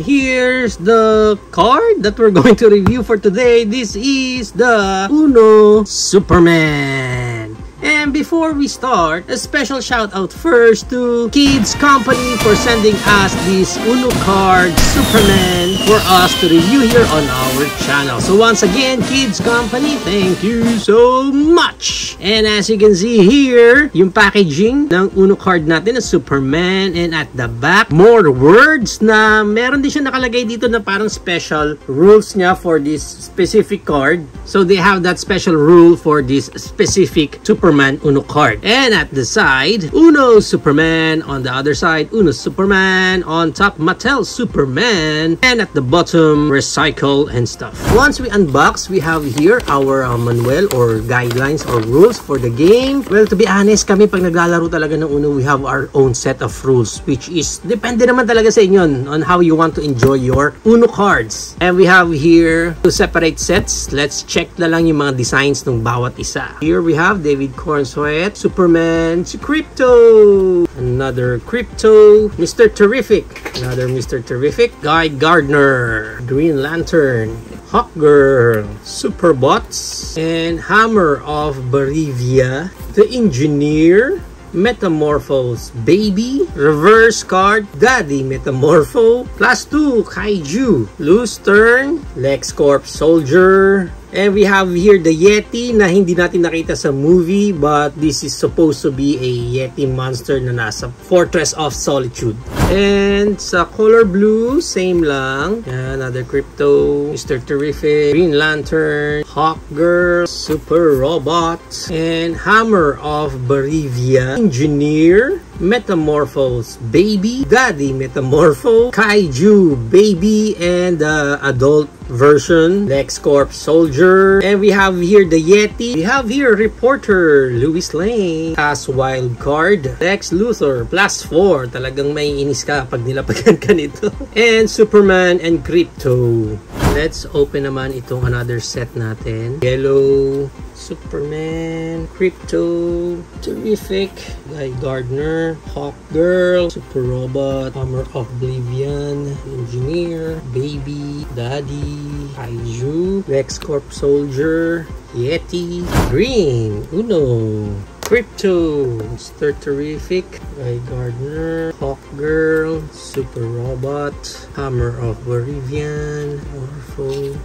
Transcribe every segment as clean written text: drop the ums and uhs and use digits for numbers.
here's the card that we're going to review for today. This is the Uno Superman. And before we start, a special shout out first to Kids Company for sending us this Uno card Superman for us to review here on our channel. So once again, Kids Company, thank you so much! And as you can see here, yung packaging ng Uno card natin na Superman, and at the back, more words na meron din siya nakalagay dito na parang special rules niya for this specific card. So they have that special rule for this specific Superman Uno card. And at the side, Uno Superman. On the other side, Uno Superman. On top, Mattel Superman. And at the bottom, recycle and stuff. Once we unbox, we have here our manual or guidelines or rules for the game. Well, to be honest, kami pag naglalaro talaga ng Uno, we have our own set of rules, which is depende naman talaga sa inyo on how you want to enjoy your Uno cards. And we have here two separate sets. Let's check na lang yung mga designs ng bawat isa. Here we have David Cornsweet, Superman, Crypto, another Crypto, Mr. Terrific, another Mr. Terrific, Guy Gardner, Green Lantern, Hawkgirl, Superbots, and Hammer of Barivia, the Engineer, Metamorphose Baby, Reverse Card, Daddy Metamorpho, Plus 2 Kaiju, Loose Turn, LexCorp Soldier, and we have here the Yeti na hindi natin nakita sa movie, but this is supposed to be a Yeti monster na nasa Fortress of Solitude. And sa color blue, same lang. Another Crypto, Mr. Terrific, Green Lantern, Hawkgirl, Super Robot, and Hammer of Barivia, Engineer, Metamorphose Baby, Daddy Metamorpho, Kaiju Baby, and the adult version, LexCorp Soldier. And we have here the Yeti. We have here Reporter Lois Lane as wild card, Lex Luthor plus 4. Talagang may inis ka pag nilapagan ka nito. And Superman and Crypto. Let's open naman itong another set natin. Yellow Superman, Crypto, Terrific, Guy Gardner, Hawkgirl, Super Robot, Hammer of Oblivion, Engineer, Baby, Daddy, Kaiju, LexCorp Soldier, Yeti, Green, Uno, Crypto, Mr. Terrific, Guy Gardner, Hawkgirl, Super Robot, Hammer of Oblivion, Morpho,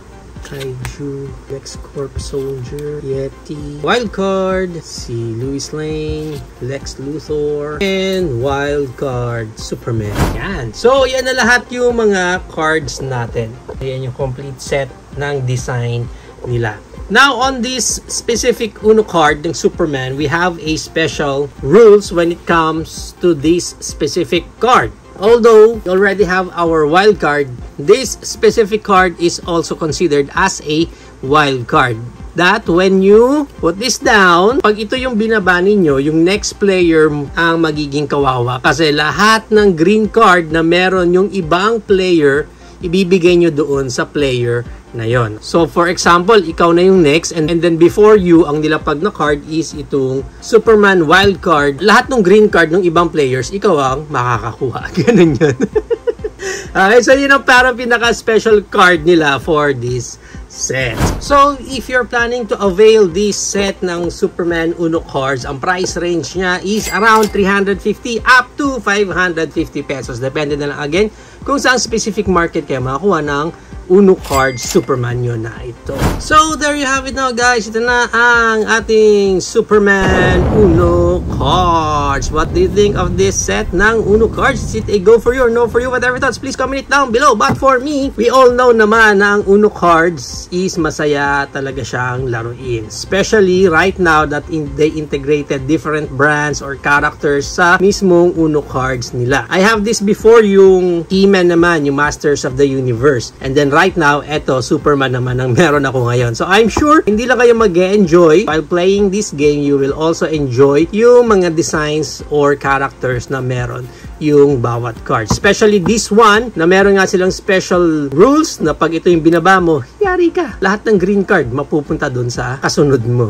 Kaiju, LexCorp Soldier, Yeti, Wildcard, si Lois Lane, Lex Luthor, and Wildcard Superman. Yan. So, yan na lahat yung mga cards natin. Yan yung complete set ng design nila. Now, on this specific Uno card ng Superman, we have a special rules when it comes to this specific card. Although we already have our wild card, this specific card is also considered as a wild card. That when you put this down, pag ito yung binaba ninyo, yung next player ang magiging kawawa. Kasi lahat ng green card na meron yung ibang player, ibibigay nyo doon sa player na yon. So for example, ikaw na yung next, and then before you, ang nilapag na card is itong Superman wild card. Lahat ng green card ng ibang players, ikaw ang makakakuha. Ganun yun. Okay, so yun ang parang pinaka-special card nila for this set. So if you're planning to avail this set ng Superman Uno cards, ang price range niya is around 350 up to 550 pesos. Depende na lang again kung saan specific market kayo makakuha ng Uno card Superman yun na ito. So there you have it now, guys. Ito na ang ating Superman Uno cards. What do you think of this set ng Uno cards? Is it a go for you or no for you? Whatever thoughts, please comment it down below. But for me, we all know naman na ang Uno cards is masaya talaga siyang laruin. Especially right now that they integrated different brands or characters sa mismong Uno cards nila. I have this before, yung He-Man naman, yung Masters of the Universe. And then right now, eto, Superman naman ang meron ako ngayon. So I'm sure, hindi lang kayo mag-enjoy while playing this game, you will also enjoy yung mga designs or characters na meron yung bawat card. Especially this one, na meron nga silang special rules na pag ito yung binaba mo, yari ka. Lahat ng green card mapupunta dun sa kasunod mo.